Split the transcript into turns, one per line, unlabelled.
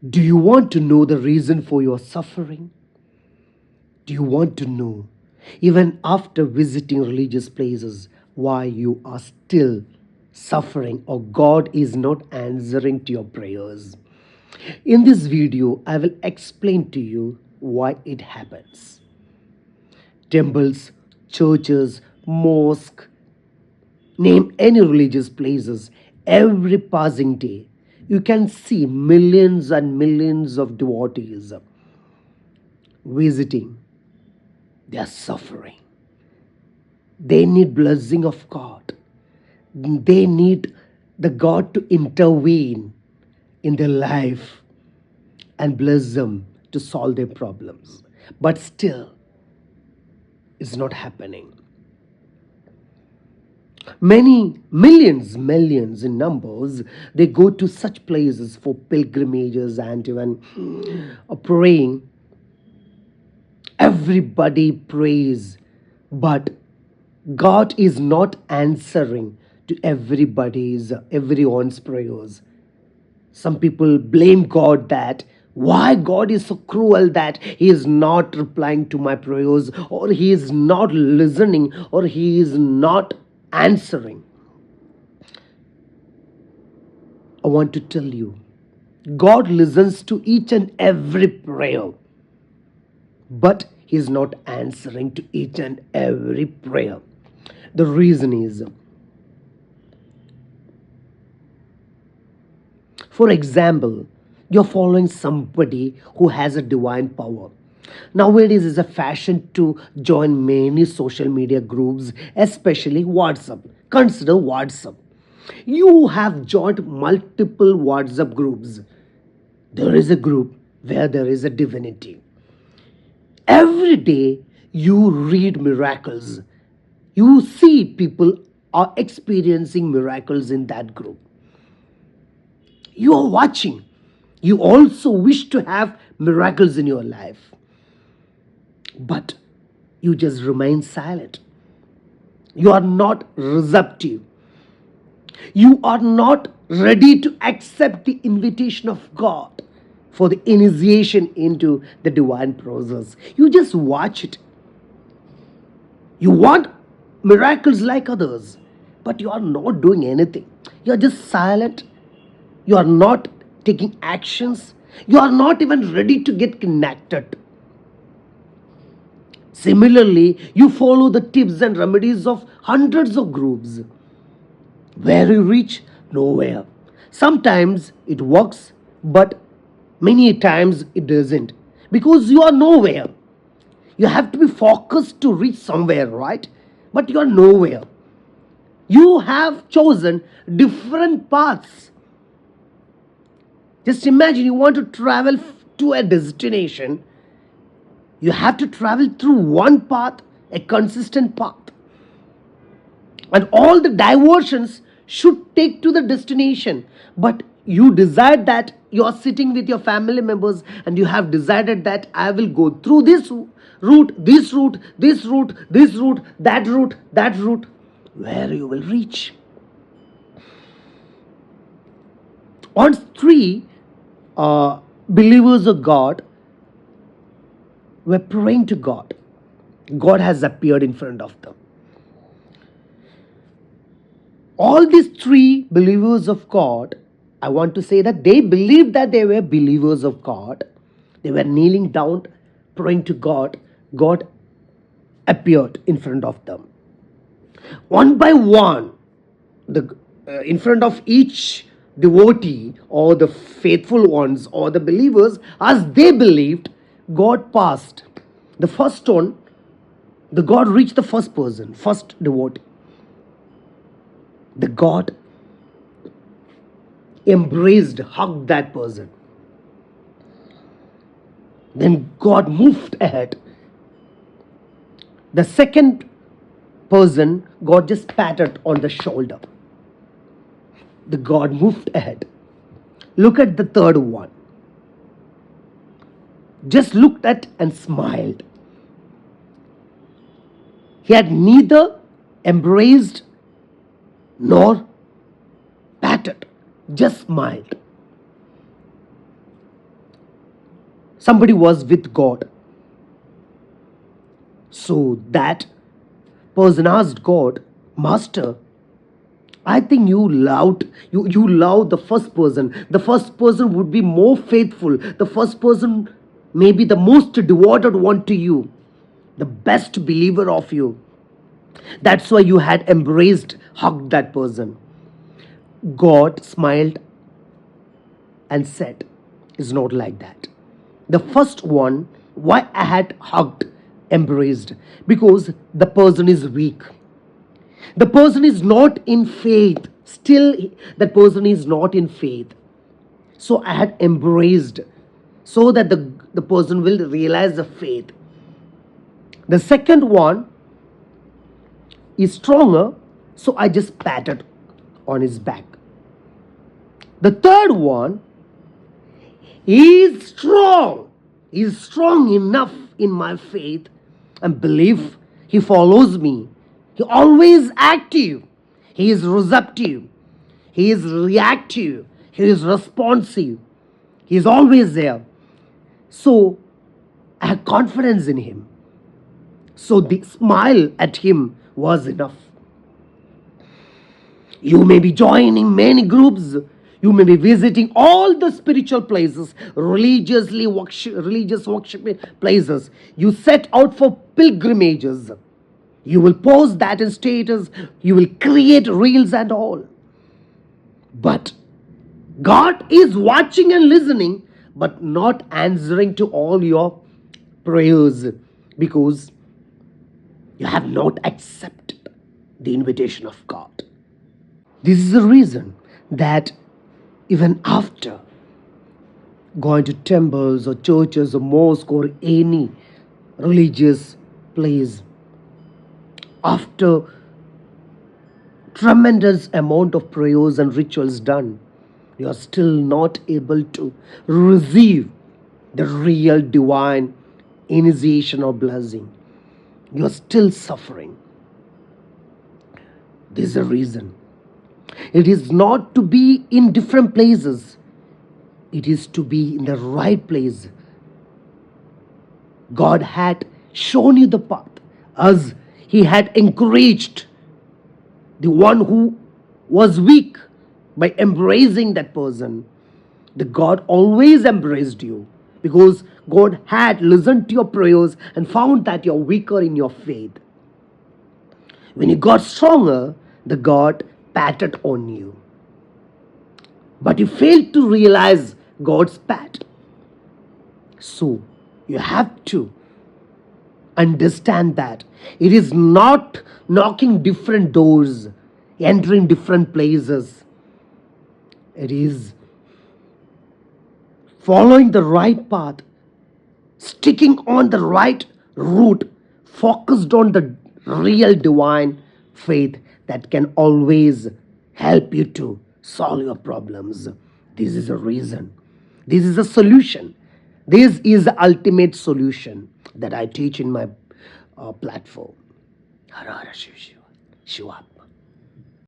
Do you want to know the reason for your suffering? Do you want to know, even after visiting religious places, why you are still suffering or God is not answering to your prayers? In this video, I will explain to you why it happens. Temples, churches, mosque, name any religious places, every passing day, you can see millions and millions of devotees visiting. They are suffering. They need blessing of God. They need the God to intervene in their life and bless them to solve their problems. But still, it's not happening. Many millions in numbers, they go to such places for pilgrimages and even praying. Everybody prays, but God is not answering to everyone's prayers. Some people blame God that why God is so cruel that he is not replying to my prayers, or he is not listening, or he is not answering. I want to tell you, God listens to each and every prayer, but he is not answering to each and every prayer. The reason is, for example, you're following somebody who has a divine power. Nowadays, it's a fashion to join many social media groups, especially WhatsApp. Consider WhatsApp. You have joined multiple WhatsApp groups. There is a group where there is a divinity. Every day you read miracles. You see people are experiencing miracles in that group. You are watching. You also wish to have miracles in your life. But you just remain silent. You are not receptive. You are not ready to accept the invitation of God for the initiation into the divine process. You just watch it. You want miracles like others, but you are not doing anything. You are just silent. You are not taking actions. You are not even ready to get connected. Similarly, you follow the tips and remedies of hundreds of groups. Where you reach? Nowhere. Sometimes it works, but many times it doesn't. Because you are nowhere. You have to be focused to reach somewhere, right? But you are nowhere. You have chosen different paths. Just imagine you want to travel to a destination. You have to travel through one path, a consistent path. And all the diversions should take to the destination. But you decide that you are sitting with your family members and you have decided that I will go through this route, this route, this route, this route, that route, that route. Where you will reach? Once three believers of God were praying to God. God has appeared in front of them. All these three believers of God, I want to say that they believed that they were believers of God. They were kneeling down, praying to God. God appeared in front of them. One by one, in front of each devotee or the faithful ones or the believers, as they believed, God passed. The first one, the God reached the first person, first devotee. The God embraced, hugged that person. Then God moved ahead. The second person, God just patted on the shoulder. The God moved ahead. Look at the third one. Just looked at and smiled. He had neither embraced nor patted, just smiled. somebody was with God. So that person asked God, Master, I think you love the first person. The first person would be more faithful. The first person may be the most devoted one to you, the best believer of you. That's why you had embraced, hugged that person. God smiled and said, it's not like that. The first one, why I had hugged, embraced? Because the person is weak. The person is not in faith. Still, that person is not in faith. So I had embraced so that the person will realize the faith. The second one is stronger, so I just patted on his back. The third one is strong. He is strong enough in my faith and belief. He follows me. He always active. He is receptive. He is reactive. He is responsive. He is always there. So I had confidence in him. So the smile at him was enough. You may be joining many groups. You may be visiting all the spiritual places, religious worship places. You set out for pilgrimages. You will post that in status. You will create reels and all. But God is watching and listening, but not answering to all your prayers because you have not accepted the invitation of God. This is the reason that even after going to temples or churches or mosque or any religious place, after tremendous amount of prayers and rituals done, you are still not able to receive the real divine initiation or blessing. You are still suffering. This is the reason. It is not to be in different places. It is to be in the right place. God had shown you the path as He had encouraged the one who was weak by embracing that person. The God always embraced you because God had listened to your prayers and found that you're weaker in your faith. When you got stronger, the God patted on you. But you failed to realize God's pat. So you have to understand that it is not knocking different doors, entering different places. It is following the right path, sticking on the right route, focused on the real divine faith that can always help you to solve your problems. This is a reason. This is a solution. This is the ultimate solution that I teach in my platform. Har Har Shiva Shiva. Shiva.